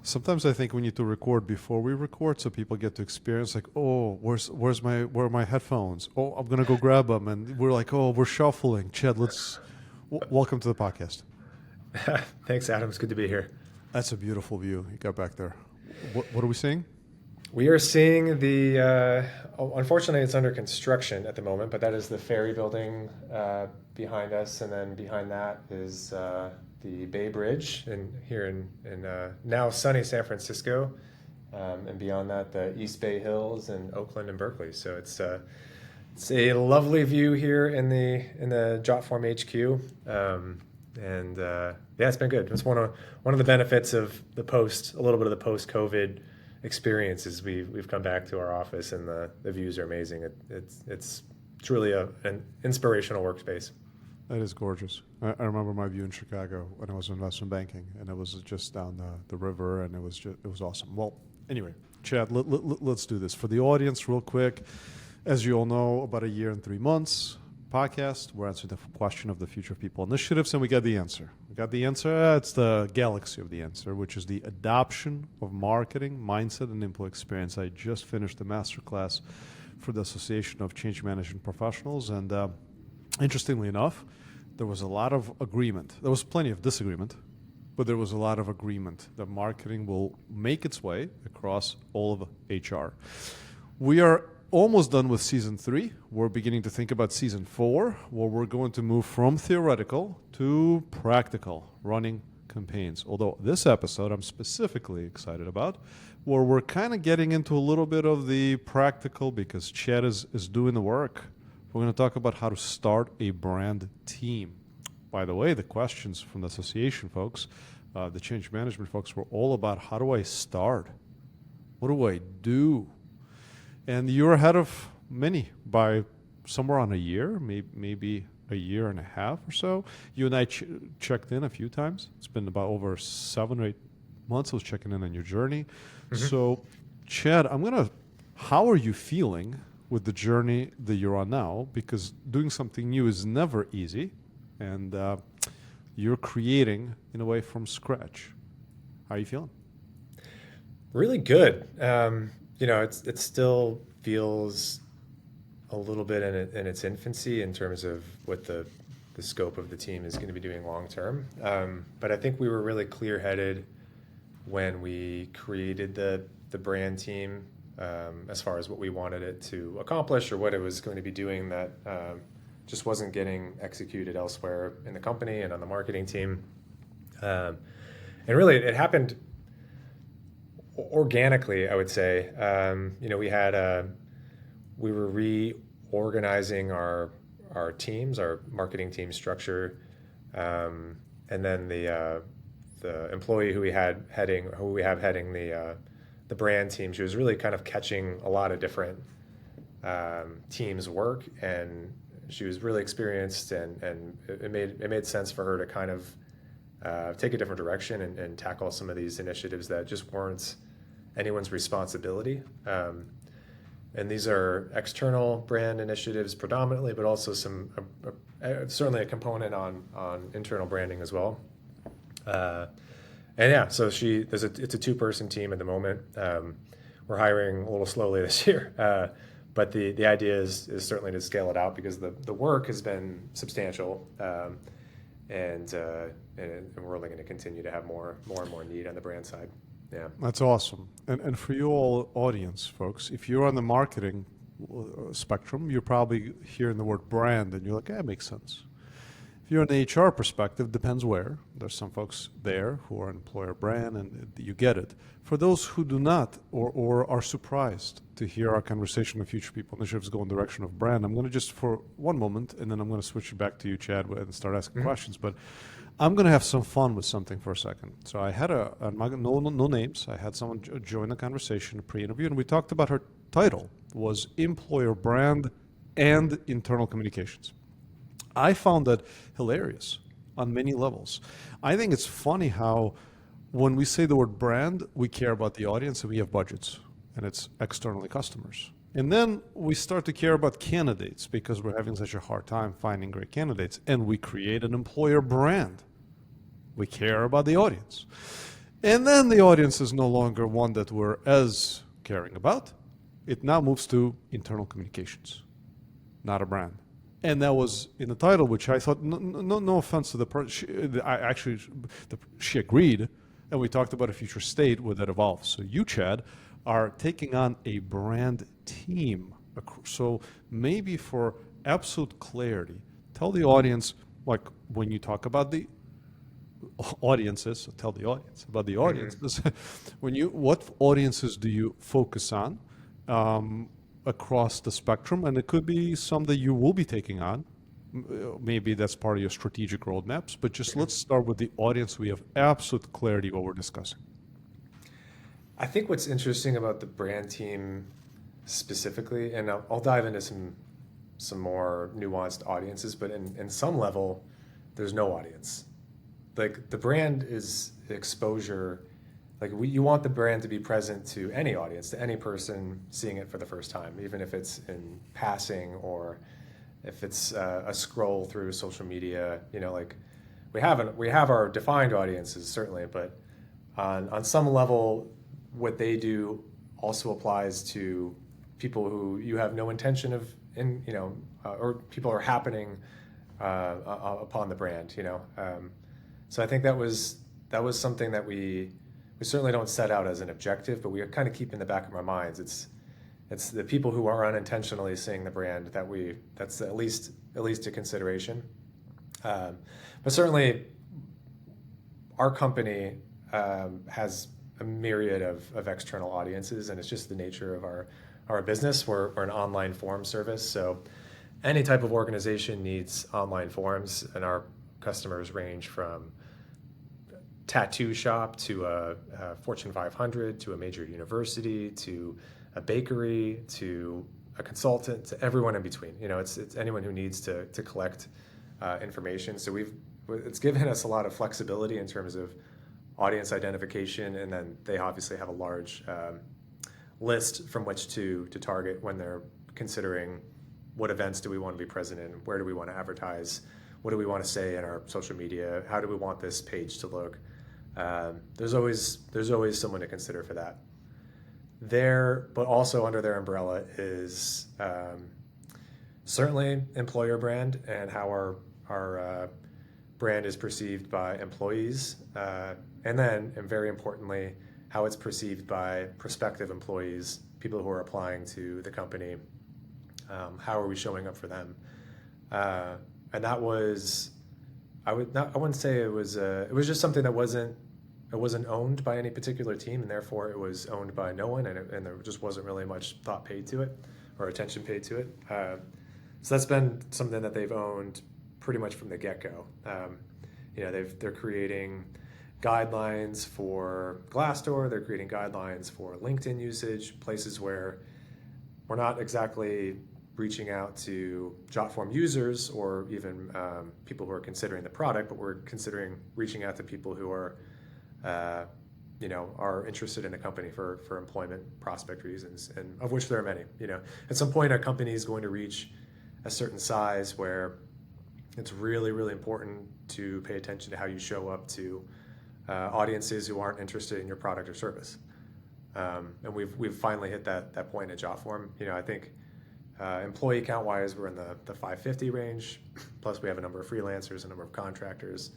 Sometimes I think we need to record before we record so people get to experience like, oh, where are my headphones? Oh, I'm gonna go grab them, and we're like, oh, we're shuffling. Chad, welcome to the podcast. Thanks, Adam. It's good to be here. That's a beautiful view you got back there. What are we seeing? We are seeing unfortunately, it's under construction at the moment, but that is the ferry building behind us. And then behind that is the Bay Bridge here in now sunny San Francisco. And beyond that, the East Bay Hills in Oakland and Berkeley. So it's a lovely view here in the Jotform HQ. Yeah, it's been good. It's one of the benefits of a little bit of the post-COVID experience is we've come back to our office and the views are amazing. It's truly an inspirational workspace. That is gorgeous. I remember my view in Chicago when I was in investment banking, and it was just down the river, and it was awesome. Well, anyway, Chad, let's do this for the audience real quick. As you all know, about a year and 3 months podcast, we're answering the question of the future of people initiatives, and we got the answer. It's the galaxy of the answer, which is the adoption of marketing, mindset, and employee experience. I just finished the masterclass for the Association of Change Management Professionals, and interestingly enough, there was a lot of agreement. There was plenty of disagreement, but there was a lot of agreement that marketing will make its way across all of HR. We are almost done with season 3. We're beginning to think about season 4, where we're going to move from theoretical to practical, running campaigns. Although this episode I'm specifically excited about, where we're kind of getting into a little bit of the practical because Chad is doing the work. We're going to talk about how to start a brand team. By the way, the questions from the association folks, the change management folks, were all about how do I start? What do I do? And you're ahead of many by somewhere on a year, maybe a year and a half or so. You and I checked in a few times. It's been about over 7 or 8 months I was checking in on your journey. Mm-hmm. So, Chad, how are you feeling with the journey that you're on now? Because doing something new is never easy, and you're creating, in a way, from scratch. How are you feeling? Really good. It still feels a little bit in its infancy in terms of what the scope of the team is going to be doing long term. But I think we were really clear-headed when we created the brand team as far as what we wanted it to accomplish or what it was going to be doing that just wasn't getting executed elsewhere in the company and on the marketing team. And really, it happened organically, I would say. We were reorganizing our teams, our marketing team structure, and then the employee who we have heading the brand team. She was really kind of catching a lot of different teams' work, and she was really experienced, and it made sense for her to kind of take a different direction and tackle some of these initiatives that just weren't anyone's responsibility. And these are external brand initiatives predominantly, but also certainly a component on internal branding as well. So it's a 2-person team at the moment. We're hiring a little slowly this year, but the idea is certainly to scale it out because the work has been substantial, and we're only going to continue to have more and more need on the brand side. Yeah, that's awesome. And for you all audience folks, if you're on the marketing spectrum, you're probably hearing the word brand and you're like, that makes sense. If you're in the HR perspective, depends where. There's some folks there who are employer brand and you get it. For those who do not or are surprised to hear our conversation of future people initiatives go in the direction of brand, I'm going to just for one moment, and then I'm going to switch it back to you, Chad, and start asking questions. But I'm going to have some fun with something for a second. So I had no names. I had someone join the conversation, a pre-interview, and we talked about her title was employer brand and internal communications. I found that hilarious on many levels. I think it's funny how when we say the word brand, we care about the audience and we have budgets, and it's externally customers. And then we start to care about candidates because we're having such a hard time finding great candidates, and we create an employer brand. We care about the audience. And then the audience is no longer one that we're as caring about. It now moves to internal communications, not a brand. And that was in the title, which I thought, no offense to the person, she agreed, and we talked about a future state where that evolves. So you, Chad, are taking on a brand team. So maybe for absolute clarity, tell the audience, like when you talk about the audiences, so tell the audience about the audiences. What audiences do you focus on across the spectrum? And it could be some that you will be taking on. Maybe that's part of your strategic roadmaps. But just let's start with the audience. We have absolute clarity what we're discussing. I think what's interesting about the brand team specifically, and I'll dive into some more nuanced audiences, but in some level, there's no audience. Like the brand is exposure. Like you want the brand to be present to any audience, to any person seeing it for the first time, even if it's in passing or if it's a scroll through social media. You know, like we have our defined audiences certainly, but on some level, what they do also applies to people who you have no intention of or people are happening upon the brand. So I think that was something that we certainly don't set out as an objective, but we kind of keep in the back of our minds. It's the people who are unintentionally seeing the brand that's at least a consideration. But certainly, our company has a myriad of external audiences, and it's just the nature of our business. We're an online forum service, so any type of organization needs online forums, and our customers range from tattoo shop to a Fortune 500 to a major university to a bakery to a consultant to everyone in between. It's anyone who needs to collect information. So it's given us a lot of flexibility in terms of audience identification, and then they obviously have a large list from which to target when they're considering what events do we want to be present in, where do we want to advertise, what do we want to say in our social media, how do we want this page to look. There's always someone to consider for that. But also under their umbrella is certainly employer brand and how our brand is perceived by employees, and very importantly, how it's perceived by prospective employees, people who are applying to the company. How are we showing up for them? And that was, I wouldn't say it was just something that wasn't owned by any particular team, and therefore it was owned by no one, and there just wasn't really much thought paid to it or attention paid to it. So that's been something that they've owned pretty much from the get-go. They're creating guidelines for Glassdoor, they're creating guidelines for LinkedIn usage, places where we're not exactly reaching out to Jotform users or even people who are considering the product, but we're considering reaching out to people who are interested in the company for employment prospect reasons, and of which there are many. At some point, a company is going to reach a certain size where it's really, really important to pay attention to how you show up to audiences who aren't interested in your product or service. And we've finally hit that point at Jotform. I think employee count-wise, we're in the 550 range. Plus, we have a number of freelancers, a number of contractors,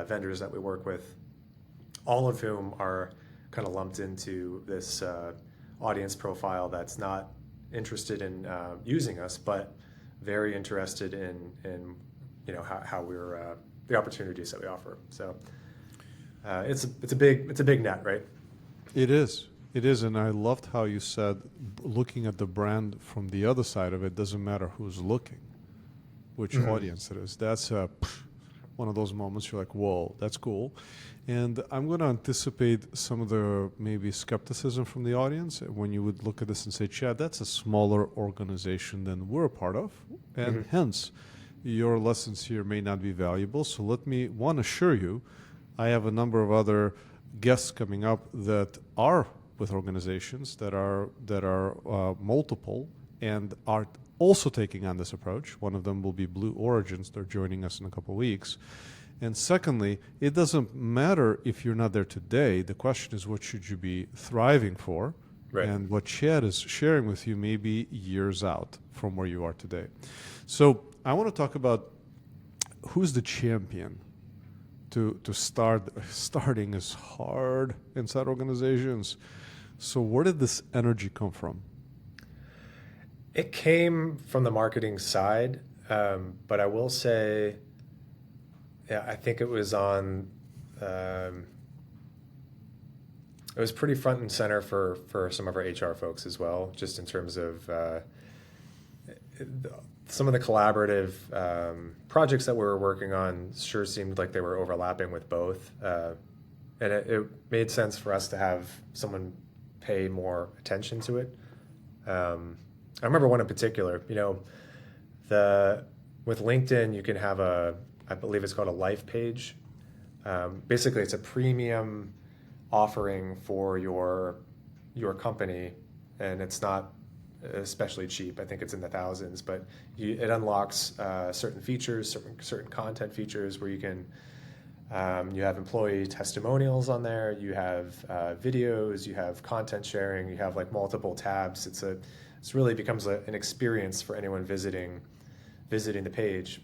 vendors that we work with, all of whom are kind of lumped into this audience profile that's not interested in using us, but very interested in how we're the opportunities that we offer. So it's a big net, right? It is, and I loved how you said looking at the brand from the other side of it doesn't matter who's looking, which audience it is. That's one of those moments you're like, whoa, that's cool. And I'm going to anticipate some of the maybe skepticism from the audience when you would look at this and say, Chad, that's a smaller organization than we're a part of, and hence your lessons here may not be valuable. So let me, assure you, I have a number of other guests coming up that are with organizations that are multiple and are also taking on this approach. One of them will be Blue Origins. They're joining us in a couple of weeks. And secondly, it doesn't matter if you're not there today. The question is, what should you be thriving for? Right. And what Chad is sharing with you may be years out from where you are today. So I want to talk about who's the champion to start. Starting is hard inside organizations. So where did this energy come from? It came from the marketing side, but I will say, yeah, I think it was on. It was pretty front and center for some of our HR folks as well, just in terms of some of the collaborative projects that we were working on. Sure seemed like they were overlapping with both, and it made sense for us to have someone pay more attention to it. I remember one in particular. With LinkedIn, you can have I believe it's called a life page. Basically, it's a premium offering for your company, and it's not especially cheap. I think it's in the thousands, but it unlocks certain features, certain content features where you can. You have employee testimonials on there. You have videos. You have content sharing. You have like multiple tabs. It's really becomes an experience for anyone visiting the page.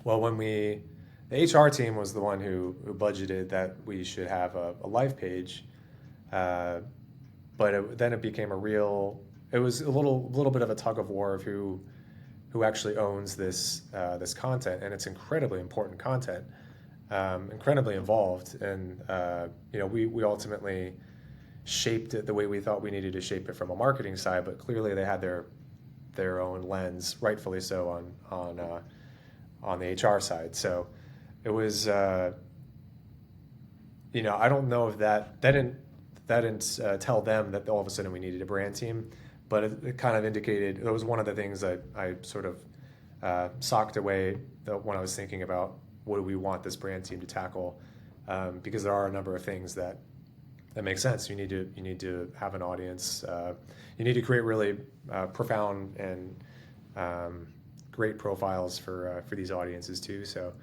Well, the HR team was the one who budgeted that we should have a live page, but then it became it was a little bit of a tug of war of who actually owns this content, and it's incredibly important content, incredibly involved, and we ultimately shaped it the way we thought we needed to shape it from a marketing side, but clearly they had their own lens, rightfully so, on the HR side. So it was, I don't know if that didn't tell them that all of a sudden we needed a brand team, but it kind of indicated, it was one of the things that I sort of socked away when I was thinking about what do we want this brand team to tackle, because there are a number of things that make sense. You need to have an audience. You need to create really profound and great profiles for these audiences too. So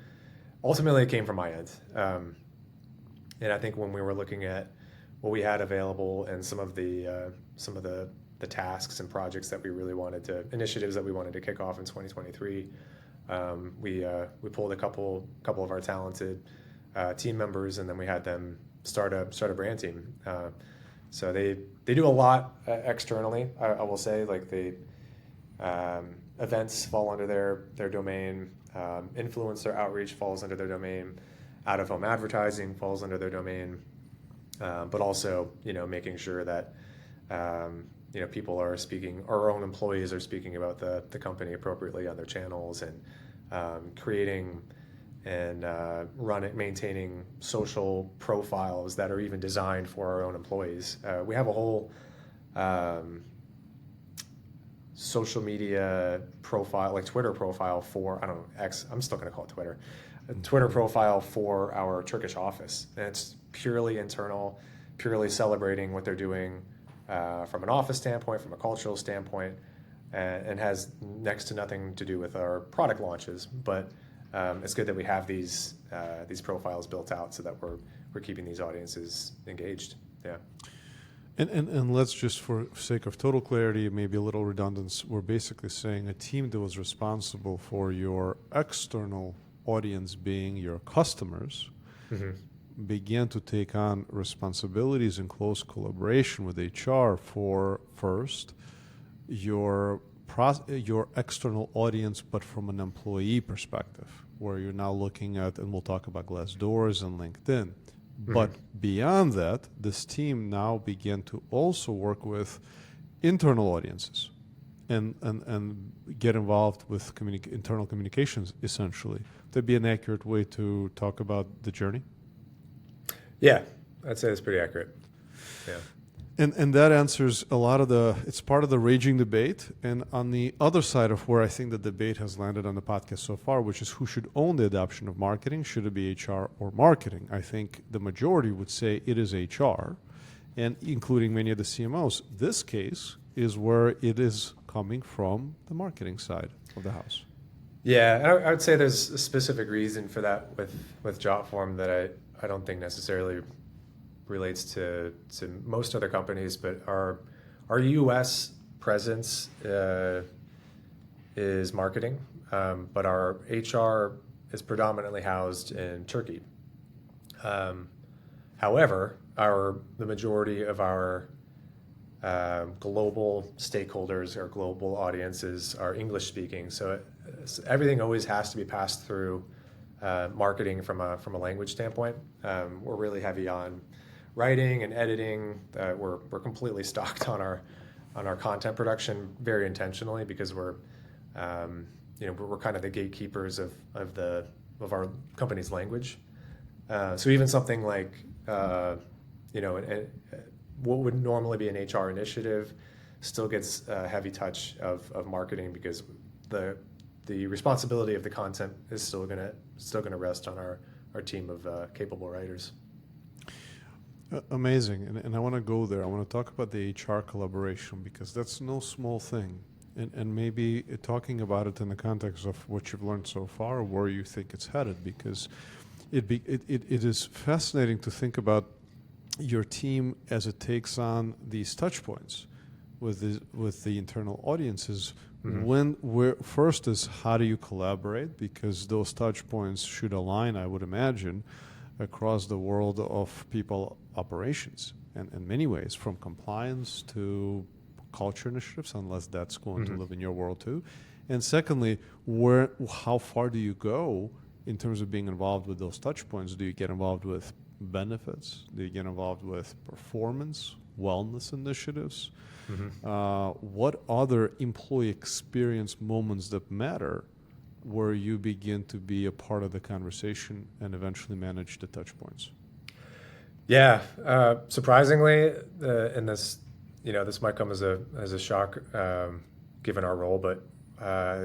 ultimately, it came from my end, and I think when we were looking at what we had available and some of the tasks and projects that we really initiatives that we wanted to kick off in 2023, we pulled a couple of our talented team members, and then we had them start a brand team. So they do a lot externally. I will say, like the events fall under their domain. Influencer outreach falls under their domain. Out-of-home advertising falls under their domain. But also, making sure that people are speaking, our own employees are speaking about the company appropriately on their channels, and creating and maintaining social profiles that are even designed for our own employees. We have a whole social media profile, like Twitter profile for, I don't know, X, I'm still going to call it Twitter, a Twitter profile for our Turkish office. And it's purely internal, purely celebrating what they're doing from an office standpoint, from a cultural standpoint, and has next to nothing to do with our product launches. But it's good that we have these profiles built out so that we're keeping these audiences engaged. Yeah. And let's just, for sake of total clarity, maybe a little redundance, we're basically saying a team that was responsible for your external audience being your customers began to take on responsibilities in close collaboration with HR for first your external audience, but from an employee perspective, where you're now looking at, and we'll talk about Glassdoors and LinkedIn. But beyond that, this team now began to also work with internal audiences and get involved with internal communications, essentially. That'd be an accurate way to talk about the journey? Yeah, I'd say it's pretty accurate. Yeah. And that answers a lot of it's part of the raging debate. And on the other side of where I think the debate has landed on the podcast so far, which is who should own the adoption of marketing, should it be HR or marketing? I think the majority would say it is HR, and including many of the CMOs. This case is where it is coming from the marketing side of the house. Yeah, and I would say there's a specific reason for that with Jotform that I don't think necessarily relates to most other companies, but our U.S. presence is marketing, but our HR is predominantly housed in Turkey. Um, However, the majority of our global stakeholders or global audiences are English speaking, so everything always has to be passed through marketing from a language standpoint. We're really heavy on writing and editing. We're completely stocked on our content production very intentionally because we're kind of the gatekeepers of our company's language. So even something like what would normally be an HR initiative still gets a heavy touch of marketing because the responsibility of the content is still gonna rest on our team of capable writers. Amazing. And I want to go there. I want to talk about the HR collaboration because that's no small thing. And maybe talking about it in the context of what you've learned so far, where you think it's headed, because it is fascinating to think about your team as it takes on these touch points with the internal audiences. First is how do you collaborate, because those touch points should align, I would imagine, across the world of people operations and in many ways, from compliance to culture initiatives, unless that's going to live in your world too. And secondly, how far do you go in terms of being involved with those touch points? Do you get involved with benefits? Do you get involved with performance, wellness initiatives? What other employee experience moments that matter where you begin to be a part of the conversation and eventually manage the touch points? Yeah, surprisingly, and this might come as a shock given our role, but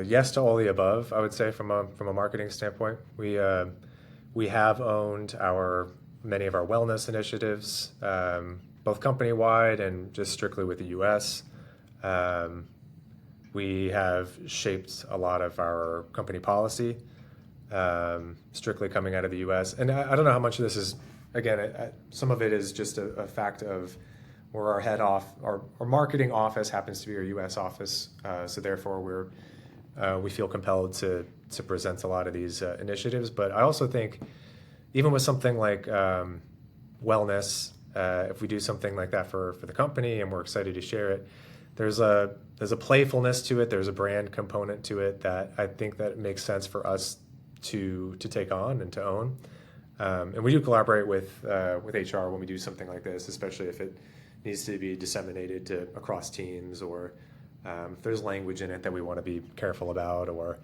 yes to all the above. I would say from a marketing standpoint, we have owned many of our wellness initiatives, both company wide and just strictly with the U.S. We have shaped a lot of our company policy, strictly coming out of the U.S. And I don't know how much of this is, again, some of it is just a fact of where our marketing office happens to be our U.S. office. So therefore, we feel compelled to present a lot of these initiatives. But I also think even with something like wellness, if we do something like that for the company and we're excited to share it, there's a playfulness to it. There's a brand component to it that I think that it makes sense for us to take on and to own. And we do collaborate with HR when we do something like this, especially if it needs to be disseminated across teams, or if there's language in it that we want to be careful about, or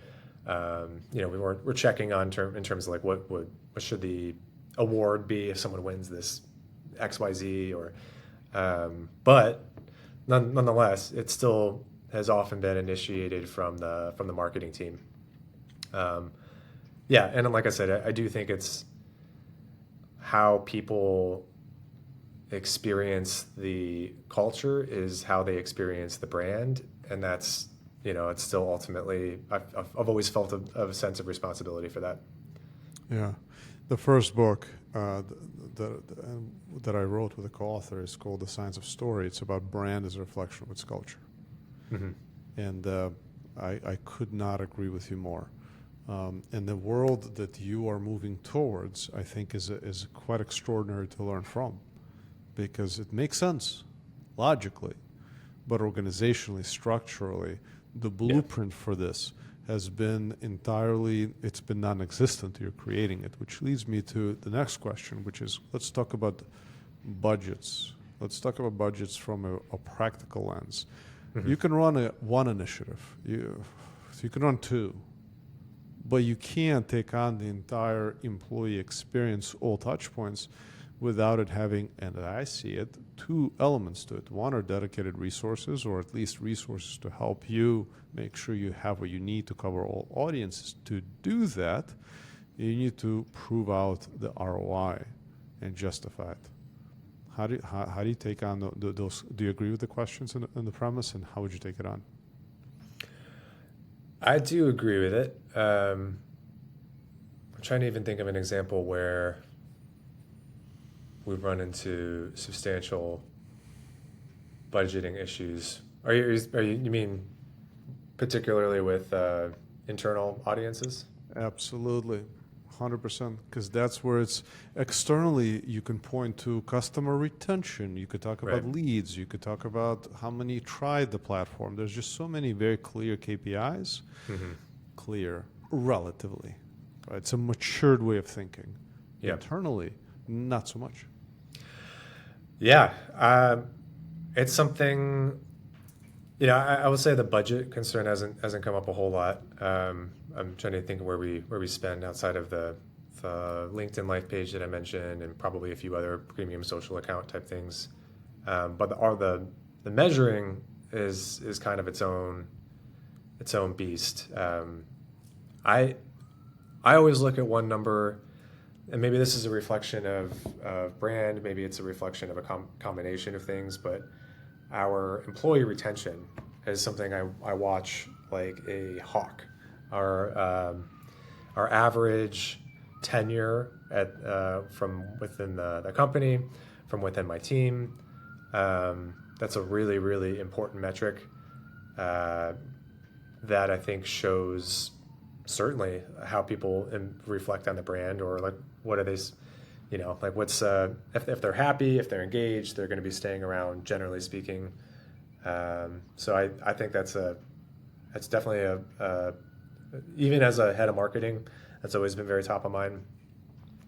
we're checking on in terms of like what should the award be if someone wins this XYZ, or but nonetheless, it still has often been initiated from the marketing team. Yeah, and like I said, I do think it's how people experience the culture is how they experience the brand, and that's it's still ultimately I've always felt a sense of responsibility for that. Yeah, the first book that I wrote with a co-author is called The Science of Story. It's about brand as a reflection of its culture, and I could not agree with you more. And the world that you are moving towards, I think, is quite extraordinary to learn from, because it makes sense logically, but organizationally, structurally, the blueprint for this has been it's been non-existent. You're creating it, which leads me to the next question, which is, let's talk about budgets. Let's talk about budgets from a practical lens. You can run one initiative. You can run two. But you can't take on the entire employee experience, all touch points, without it having, and I see it, two elements to it. One are dedicated resources, or at least resources to help you make sure you have what you need to cover all audiences. To do that, you need to prove out the ROI and justify it. How do you take on those? Do you agree with the questions and the premise, and how would you take it on? I do agree with it. I'm trying to even think of an example where we've run into substantial budgeting issues. You mean particularly with internal audiences? Absolutely. 100%. Because that's where it's externally, you can point to customer retention. You could talk Right. about leads. You could talk about how many tried the platform. There's just so many very clear KPIs. Mm-hmm. Clear, relatively. Right? It's a matured way of thinking. Yep. Internally, not so much. Yeah. It's something. I would say the budget concern hasn't come up a whole lot. I'm trying to think of where we spend outside of the LinkedIn Life page that I mentioned, and probably a few other premium social account type things. But the measuring is kind of its own beast. I I always look at one number, and maybe this is a reflection of brand, maybe it's a reflection of a combination of things, but our employee retention is something I watch like a hawk. Our our average tenure from within the company, from within my team, that's a really, really important metric uh, that I think shows certainly how people reflect on the brand, or like what are they, like what's if they're happy, if they're engaged, they're going to be staying around, generally speaking. So I think that's definitely a even as a head of marketing, that's always been very top of mind.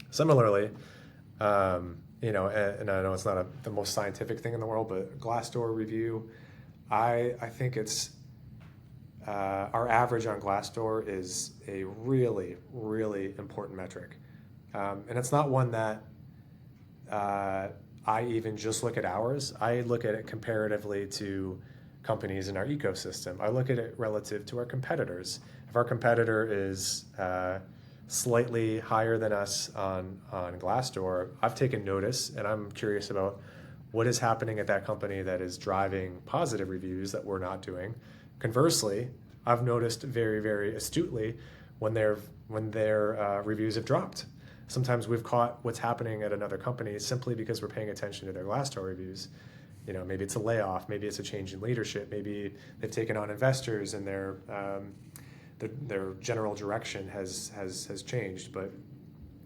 Similarly, and I know it's not the most scientific thing in the world, but Glassdoor review, I think it's our average on Glassdoor is a really, really important metric. And it's not one that I even just look at ours. I look at it comparatively to companies in our ecosystem. I look at it relative to our competitors. If our competitor is slightly higher than us on Glassdoor, I've taken notice, and I'm curious about what is happening at that company that is driving positive reviews that we're not doing. Conversely, I've noticed very, very astutely when their reviews have dropped. Sometimes we've caught what's happening at another company simply because we're paying attention to their Glassdoor reviews. Maybe it's a layoff, maybe it's a change in leadership, maybe they've taken on investors and their general direction has changed. But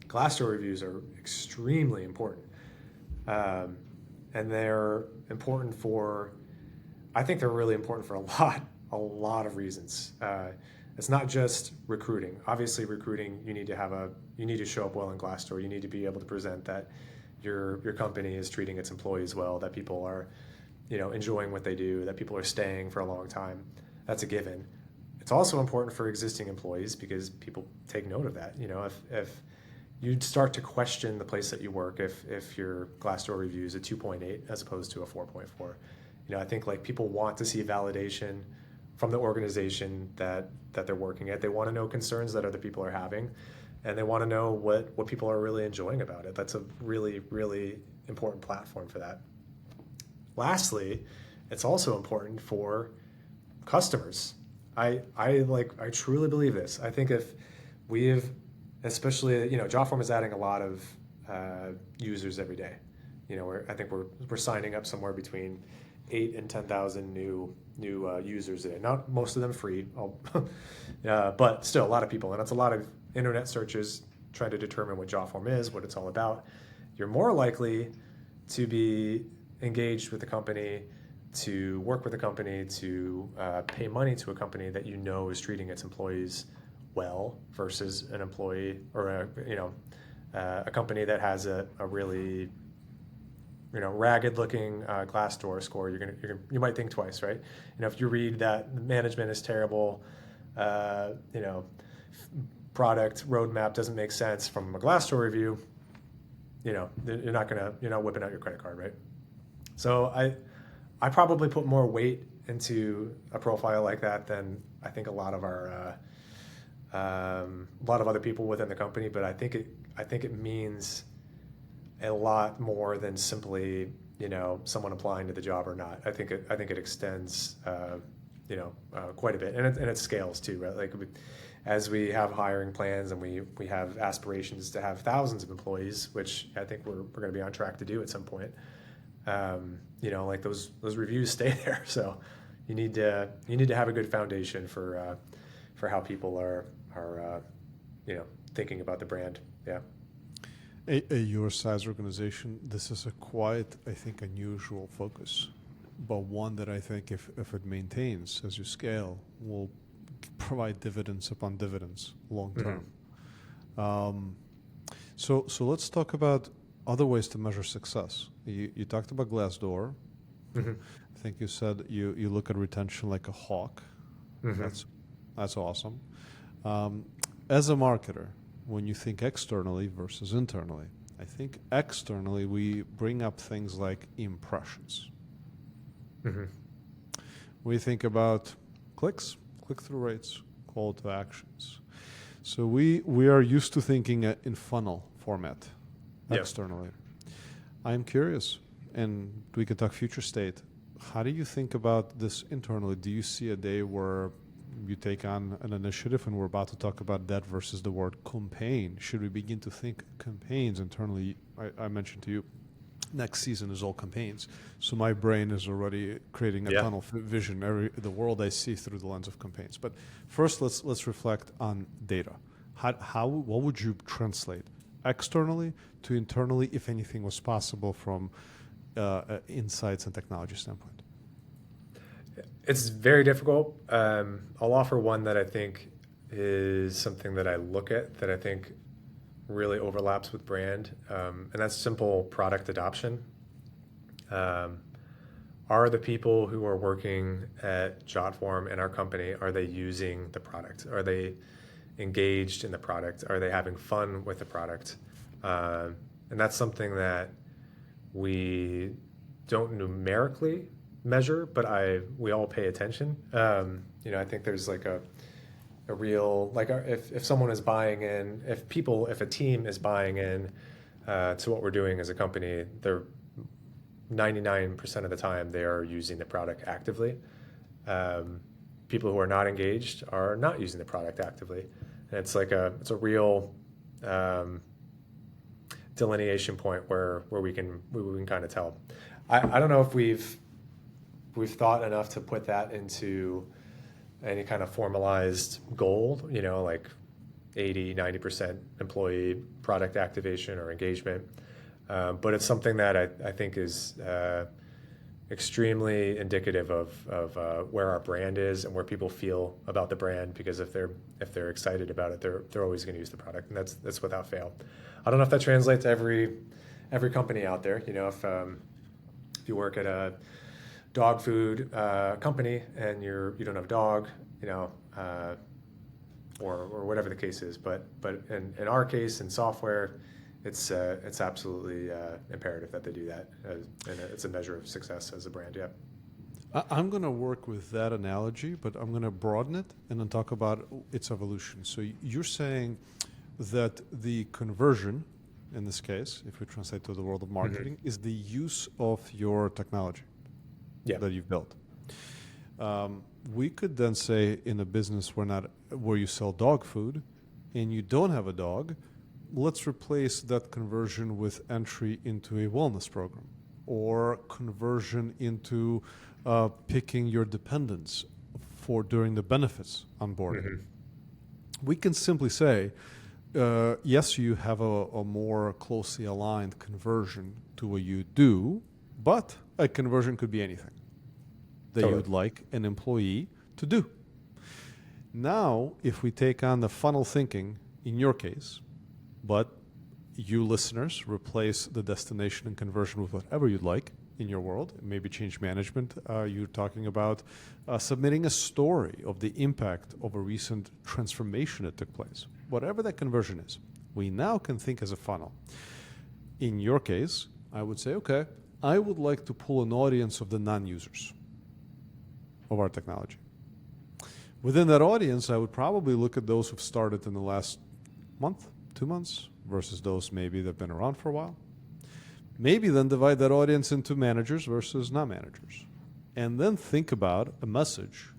Glassdoor reviews are extremely important, and they're important for. I think they're really important for a lot of reasons. It's not just recruiting. Obviously, recruiting, you need to show up well in Glassdoor. You need to be able to present that your company is treating its employees well, that people are, enjoying what they do, that people are staying for a long time. That's a given. It's also important for existing employees because people take note of that. If you start to question the place that you work, if your Glassdoor review is a 2.8 as opposed to a 4.4, I think like people want to see validation from the organization that they're working at. They want to know concerns that other people are having, and they want to know what people are really enjoying about it. That's a really, really important platform for that. Lastly, it's also important for customers. I truly believe this. I think if we've, especially, Jotform is adding a lot of users every day. I think we're signing up somewhere between 8 and 10,000 new users a day. Not most of them free, but still a lot of people, and it's a lot of internet searches trying to determine what Jotform is, what it's all about. You're more likely to be engaged with the company, to work with a company, to pay money to a company that is treating its employees well versus an employee or a company that has a really ragged looking Glassdoor score. You might think twice, right? If you read that management is terrible, product roadmap doesn't make sense from a Glassdoor review, you're not whipping out your credit card, right? So I probably put more weight into a profile like that than I think a lot of other people within the company. But I think it means a lot more than simply someone applying to the job or not. I think it extends quite a bit, and it scales too, right? Like as we have hiring plans and we have aspirations to have thousands of employees, which I think we're going to be on track to do at some point. Like those reviews stay there, so you need to have a good foundation for how people are thinking about the brand. Yeah. A your size organization, this is a quite, I think, unusual focus, but one that I think if it maintains as you scale will provide dividends upon dividends long term. So let's talk about other ways to measure success. You talked about Glassdoor. I think you said you look at retention like a hawk. That's awesome. As a marketer, when you think externally versus internally, I think externally we bring up things like impressions. We think about clicks, click-through rates, call to actions. So we are used to thinking in funnel format externally. I'm curious, and we can talk future state. How do you think about this internally? Do you see a day where you take on an initiative, and we're about to talk about that versus the word campaign? Should we begin to think campaigns internally? I mentioned to you, next season is all campaigns. So my brain is already creating a tunnel vision. The world I see through the lens of campaigns. But first, let's reflect on data. What would you translate externally to internally, if anything was possible from insights and technology standpoint? It's very difficult. I'll offer one that I think is something that I look at that I think really overlaps with brand, and that's simple product adoption. Are the people who are working at Jotform in our company, are they using the product? Are they engaged in the product? Are they having fun with the product? And that's something that we don't numerically measure, but we all pay attention. I think there's like a real, like if someone is buying in, if a team is buying in to what we're doing as a company, they're 99% of the time they are using the product actively. People who are not engaged are not using the product actively, and it's a real delineation point where we can kind of tell. I don't know if we've thought enough to put that into any kind of formalized goal, like 80-90% employee product activation or engagement. But it's something that I think is extremely indicative of where our brand is and where people feel about the brand, because if they're excited about it, they're always going to use the product, and that's without fail. I don't know if that translates to every company out there. If you work at a dog food company and you don't have a dog, or whatever the case is, but in our case, in software, it's absolutely imperative that they do that, and it's a measure of success as a brand. Yeah. I'm going to work with that analogy, but I'm going to broaden it and then talk about its evolution. So you're saying that the conversion, in this case, if we translate to the world of marketing, is the use of your technology that you've built. We could then say in a business where you sell dog food and you don't have a dog, let's replace that conversion with entry into a wellness program or conversion into picking your dependents during the benefits onboarding. We can simply say, yes, you have a more closely aligned conversion to what you do, but a conversion could be anything that you would like an employee to do. Now, if we take on the funnel thinking in your case, but you listeners replace the destination and conversion with whatever you'd like in your world, maybe change management, you're talking about submitting a story of the impact of a recent transformation that took place. Whatever that conversion is, we now can think as a funnel. In your case, I would say, okay, I would like to pull an audience of the non-users of our technology. Within that audience, I would probably look at those who've started in the last month, 2 months, versus those maybe that have been around for a while. Maybe then divide that audience into managers versus non-managers. And then think about a message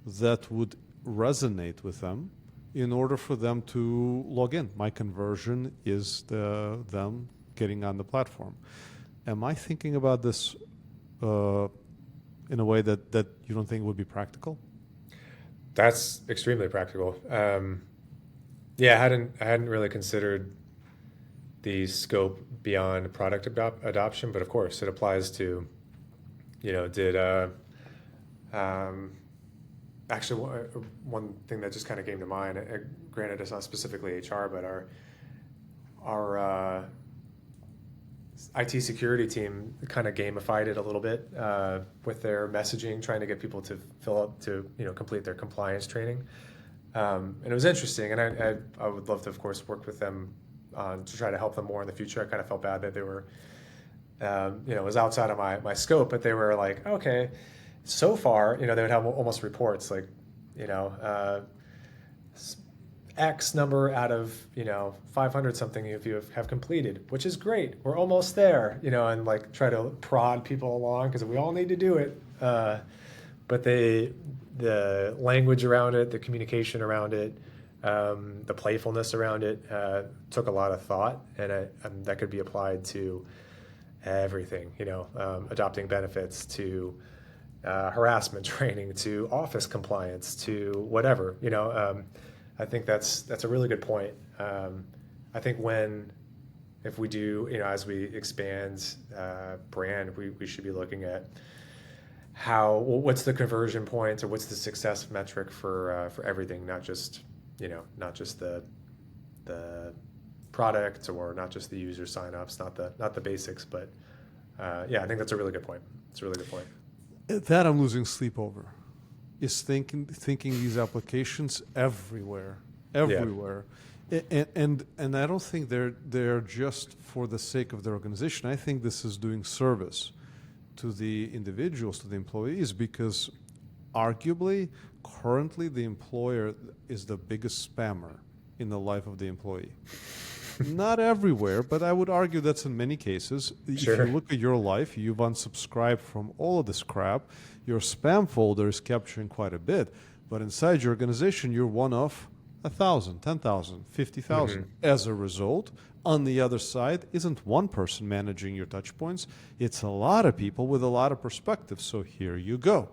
that would resonate with them in order for them to log in. My conversion is them getting on the platform. Am I thinking about this in a way that you don't think would be practical? That's extremely practical. Yeah, I hadn't really considered the scope beyond product adoption, but of course it applies to, did actually one thing that just kind of came to mind. Granted, it's not specifically HR, but our IT security team kind of gamified it a little bit with their messaging, trying to get people to complete their compliance training. And it was interesting, and I would love to, of course, work with them to try to help them more in the future. I kind of felt bad that they were, it was outside of my scope, but they were like, okay, so far, they would have almost reports like, X number out of 500 something if you have completed, which is great. We're almost there, and like try to prod people along because we all need to do it. But the language around it, the communication around it, the playfulness around it took a lot of thought, and that could be applied to everything. Adopting benefits to harassment training to office compliance to whatever. I think that's a really good point. I think if we do, as we expand brand, we should be looking at what's the conversion points or what's the success metric for everything, not just the product or not just the user signups, not the basics, but yeah, I think that's a really good point. It's a really good point. That I'm losing sleep over. Is thinking these applications everywhere. Yeah. And I don't think they're just for the sake of the organization. I think this is doing service to the individuals, to the employees, because arguably currently the employer is the biggest spammer in the life of the employee. Not everywhere, but I would argue that's in many cases. Sure. If you look at your life, you've unsubscribed from all of this crap. Your spam folder is capturing quite a bit. But inside your organization, you're one of 1,000, 10,000, 50,000. Mm-hmm. As a result, on the other side, isn't one person managing your touch points. It's a lot of people with a lot of perspective. So here you go.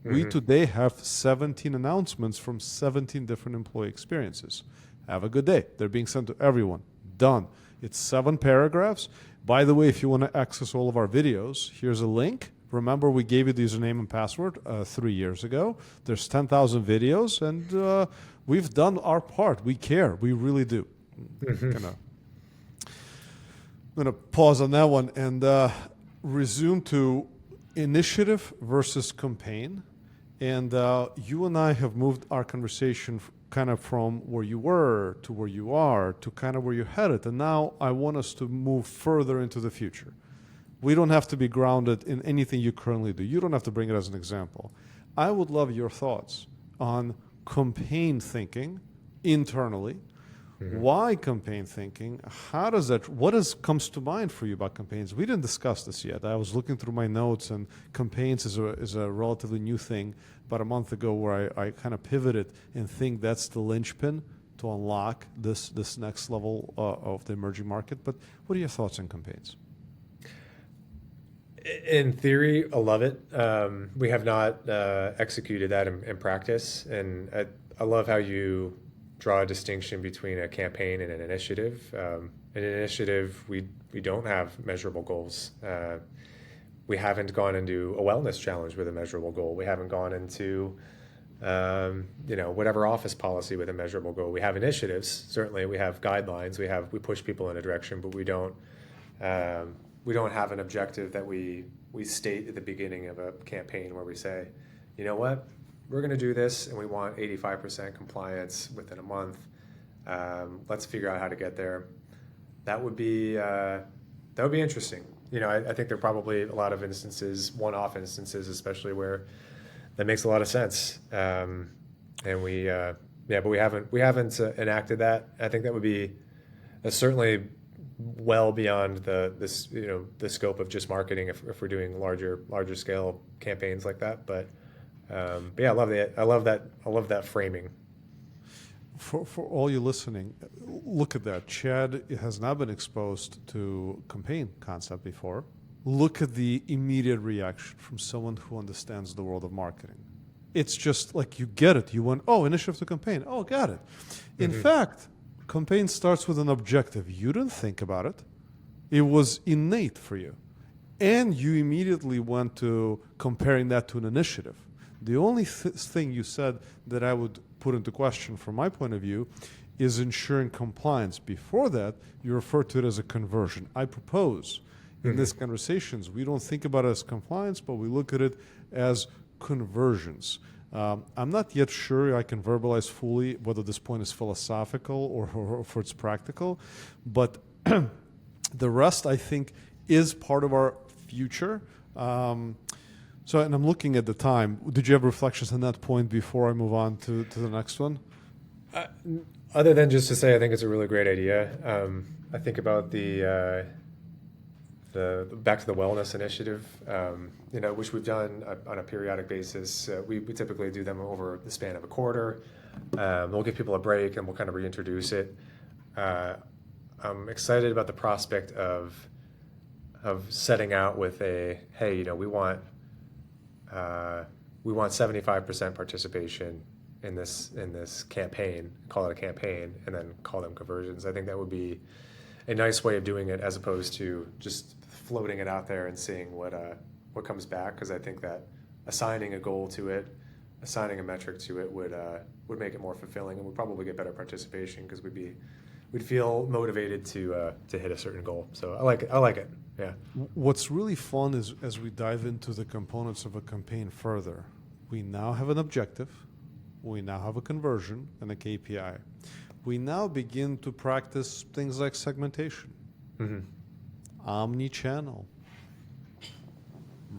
Mm-hmm. We today have 17 announcements from 17 different employee experiences. Have a good day. They're being sent to everyone. Done. It's 7 paragraphs. By the way, if you want to access all of our videos, here's a link. Remember, we gave you the username and password 3 years ago. There's 10,000 videos, and we've done our part. We care. We really do. Mm-hmm. I'm going to pause on that one and resume to initiative versus campaign. And you and I have moved our conversation kind of from where you were to where you are to kind of where you're headed. And now I want us to move further into the future. We don't have to be grounded in anything you currently do. You don't have to bring it as an example. I would love your thoughts on campaign thinking internally. Mm-hmm. Why campaign thinking? What comes to mind for you about campaigns? We didn't discuss this yet. I was looking through my notes, and campaigns is a relatively new thing about a month ago where I kind of pivoted and think that's the linchpin to unlock this next level of the emerging market. But what are your thoughts on campaigns? In theory, I love it. We have not executed that in practice, and I love how you draw a distinction between a campaign and an initiative. An initiative, we don't have measurable goals. We haven't gone into a wellness challenge with a measurable goal. We haven't gone into whatever office policy with a measurable goal. We have initiatives. Certainly, we have guidelines. We push people in a direction, but we don't have an objective that we state at the beginning of a campaign where we say, you know what, we're going to do this and we want 85% compliance within a month. Let's figure out how to get there. That would be interesting. I think there are probably a lot of instances, one-off instances, especially where that makes a lot of sense. And but we haven't enacted that. I think that would be certainly well beyond the scope of just marketing if we're doing larger scale campaigns like that. But But yeah, I love that framing. For all you listening, look at that. Chad has not been exposed to campaign concept before. Look at the immediate reaction from someone who understands the world of marketing. It's just like you get it. You went, oh, initiative to campaign. Oh, got it. In fact, campaign starts with an objective. You didn't think about it. It was innate for you. And you immediately went to comparing that to an initiative. The only thing you said that I would put into question from my point of view is ensuring compliance. Before that, you refer to it as a conversion. I propose in these conversations, we don't think about it as compliance, but we look at it as conversions. I'm not yet sure I can verbalize fully whether this point is philosophical or if it's practical, but the rest, I think, is part of our future. And I'm looking at the time. Did you have reflections on that point before I move on to the next one? Other than just to say, I think it's a really great idea. I think about the back to the wellness initiative, which we've done on a periodic basis. We typically do them over the span of a quarter. We'll give people a break and we'll kind of reintroduce it. I'm excited about the prospect of setting out with a, hey, we want 75% participation in this campaign. Call it a campaign, and then call them conversions. I think that would be a nice way of doing it, as opposed to just floating it out there and seeing what comes back. Because I think that assigning a goal to it, assigning a metric to it would make it more fulfilling, and would probably get better participation because we'd feel motivated to hit a certain goal. So I like it. Yeah. What's really fun is as we dive into the components of a campaign further, we now have an objective, we now have a conversion and a KPI. We now begin to practice things like segmentation, omni-channel,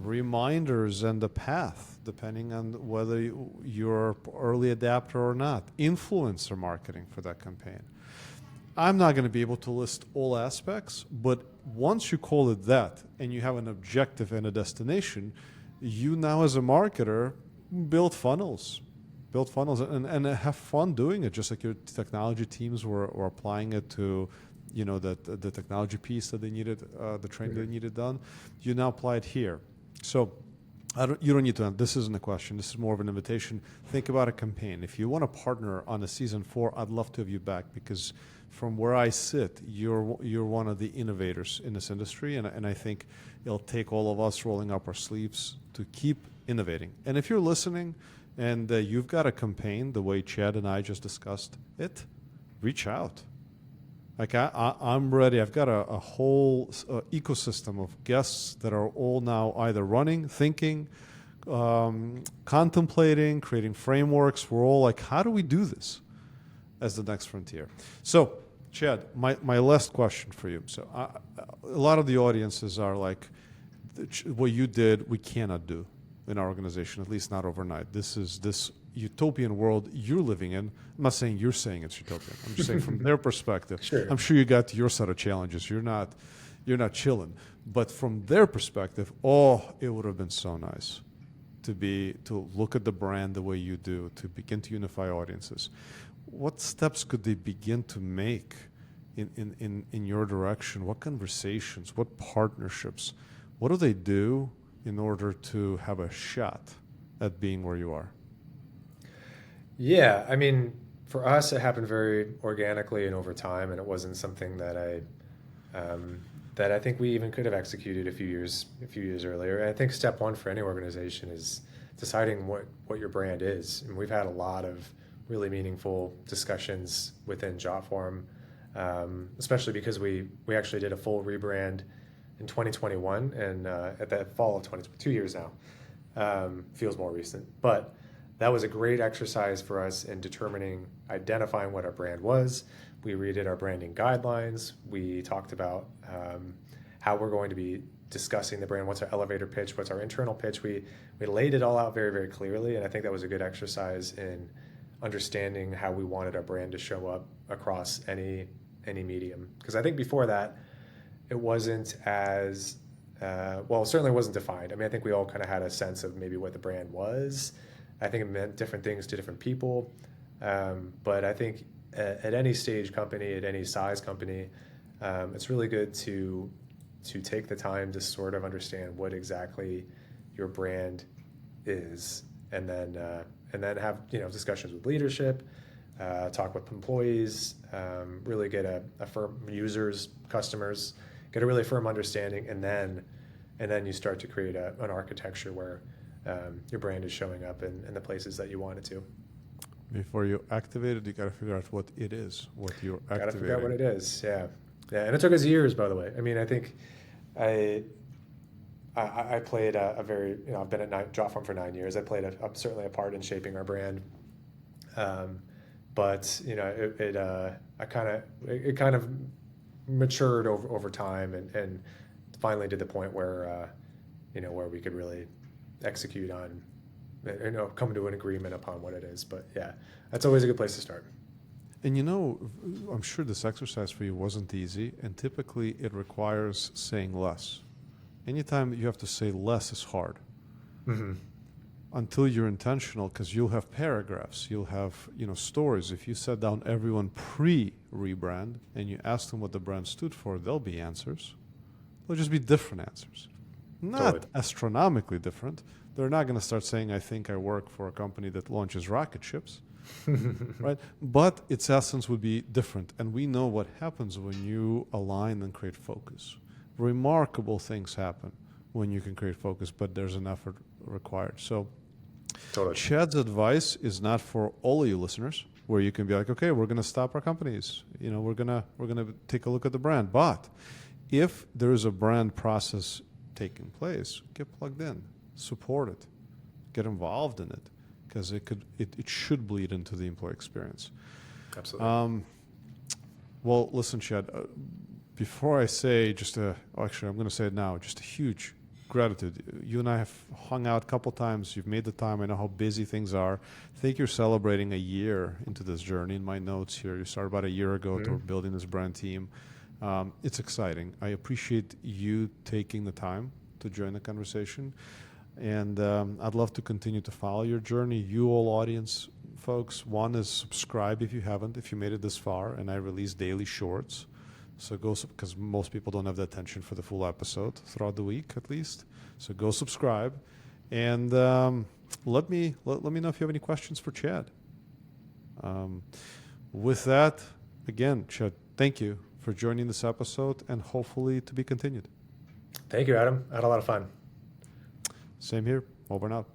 reminders and the path, depending on whether you're early adapter or not, influencer marketing for that campaign. I'm not going to be able to list all aspects, but once you call it that and you have an objective and a destination, you now as a marketer build funnels and have fun doing it, just like your technology teams were applying it to, the technology piece that they needed, the training they needed done. You now apply it here. So you don't need to, this isn't a question, this is more of an invitation. Think about a campaign. If you want to partner on a season 4, I'd love to have you back, because from where I sit, you're one of the innovators in this industry, and I think it'll take all of us rolling up our sleeves to keep innovating. And if you're listening and you've got a campaign the way Chad and I just discussed it, reach out. Like I'm ready. I've got a whole ecosystem of guests that are all now either running, thinking, contemplating, creating frameworks. We're all like, how do we do this as the next frontier? So, Chad, my last question for you. So a lot of the audiences are like, what you did, we cannot do in our organization, at least not overnight. This utopian world you're living in. I'm not saying you're saying it's utopian. I'm just saying from their perspective. Sure. I'm sure you got your set of challenges. You're not chilling. But from their perspective, it would have been so nice to look at the brand the way you do, to begin to unify audiences. What steps could they begin to make in your direction? What conversations? What partnerships? What do they do in order to have a shot at being where you are? Yeah, I mean, for us, it happened very organically and over time, and it wasn't something that I think we even could have executed a few years earlier. And I think step one for any organization is deciding what your brand is. And we've had a lot of really meaningful discussions within Jotform, especially because we actually did a full rebrand in 2021, and at the fall of 2 years now. Feels more recent, but that was a great exercise for us in identifying what our brand was. We redid our branding guidelines. We talked about how we're going to be discussing the brand. What's our elevator pitch? What's our internal pitch? We laid it all out very, very clearly, and I think that was a good exercise in understanding how we wanted our brand to show up across any medium. Because I think before that, it wasn't as it certainly wasn't defined. I mean, I think we all kind of had a sense of maybe what the brand was, I think it meant different things to different people. But I think at any stage company, at any size company, it's really good to take the time to sort of understand what exactly your brand is, and then have discussions with leadership, talk with employees, really get a firm users, customers, get a really firm understanding, and then you start to create an architecture where your brand is showing up in the places that you want it to. Before you activate it, you got to figure out what it is, what you're activating. Got to figure out what it is. Yeah, yeah, and it took us years, by the way. I mean, I think I played a very, I've been at Jotform for 9 years. I played certainly a part in shaping our brand. But it kind of matured over time, and finally to the point where where we could really execute on, come to an agreement upon what it is. But yeah, that's always a good place to start. And I'm sure this exercise for you wasn't easy, and typically it requires saying less. Anytime you have to say less is hard. Mm-hmm. Until you're intentional, because you'll have paragraphs, you'll have stories. If you set down everyone pre-rebrand and you ask them what the brand stood for, there'll be answers. They'll just be different answers, not Totally. astronomically different. They're not going to start saying, "I think I work for a company that launches rocket ships," right? But its essence would be different, and we know what happens when you align and create focus. Remarkable things happen when you can create focus, but there's an effort required. So Totally. Chad's advice is not for all of you listeners, where you can be like, okay, we're going to stop our companies. We're gonna take a look at the brand. But if there is a brand process taking place, get plugged in, support it, get involved in it, because it should bleed into the employee experience. Absolutely. Well, listen, Chad. Before I say actually, I'm going to say it now. Just a huge gratitude. You and I have hung out a couple times. You've made the time. I know how busy things are. I think you're celebrating a year into this journey. In my notes here, you started about a year ago Mm-hmm. to building this brand team. It's exciting. I appreciate you taking the time to join the conversation. And I'd love to continue to follow your journey. You all audience folks, one is subscribe if you haven't, if you made it this far. And I release daily shorts. So go, because most people don't have the attention for the full episode throughout the week at least. So go subscribe, and let me know if you have any questions for Chad. With that, again, Chad, thank you for joining this episode, and hopefully to be continued. Thank you, Adam. I had a lot of fun. Same here. Over and out.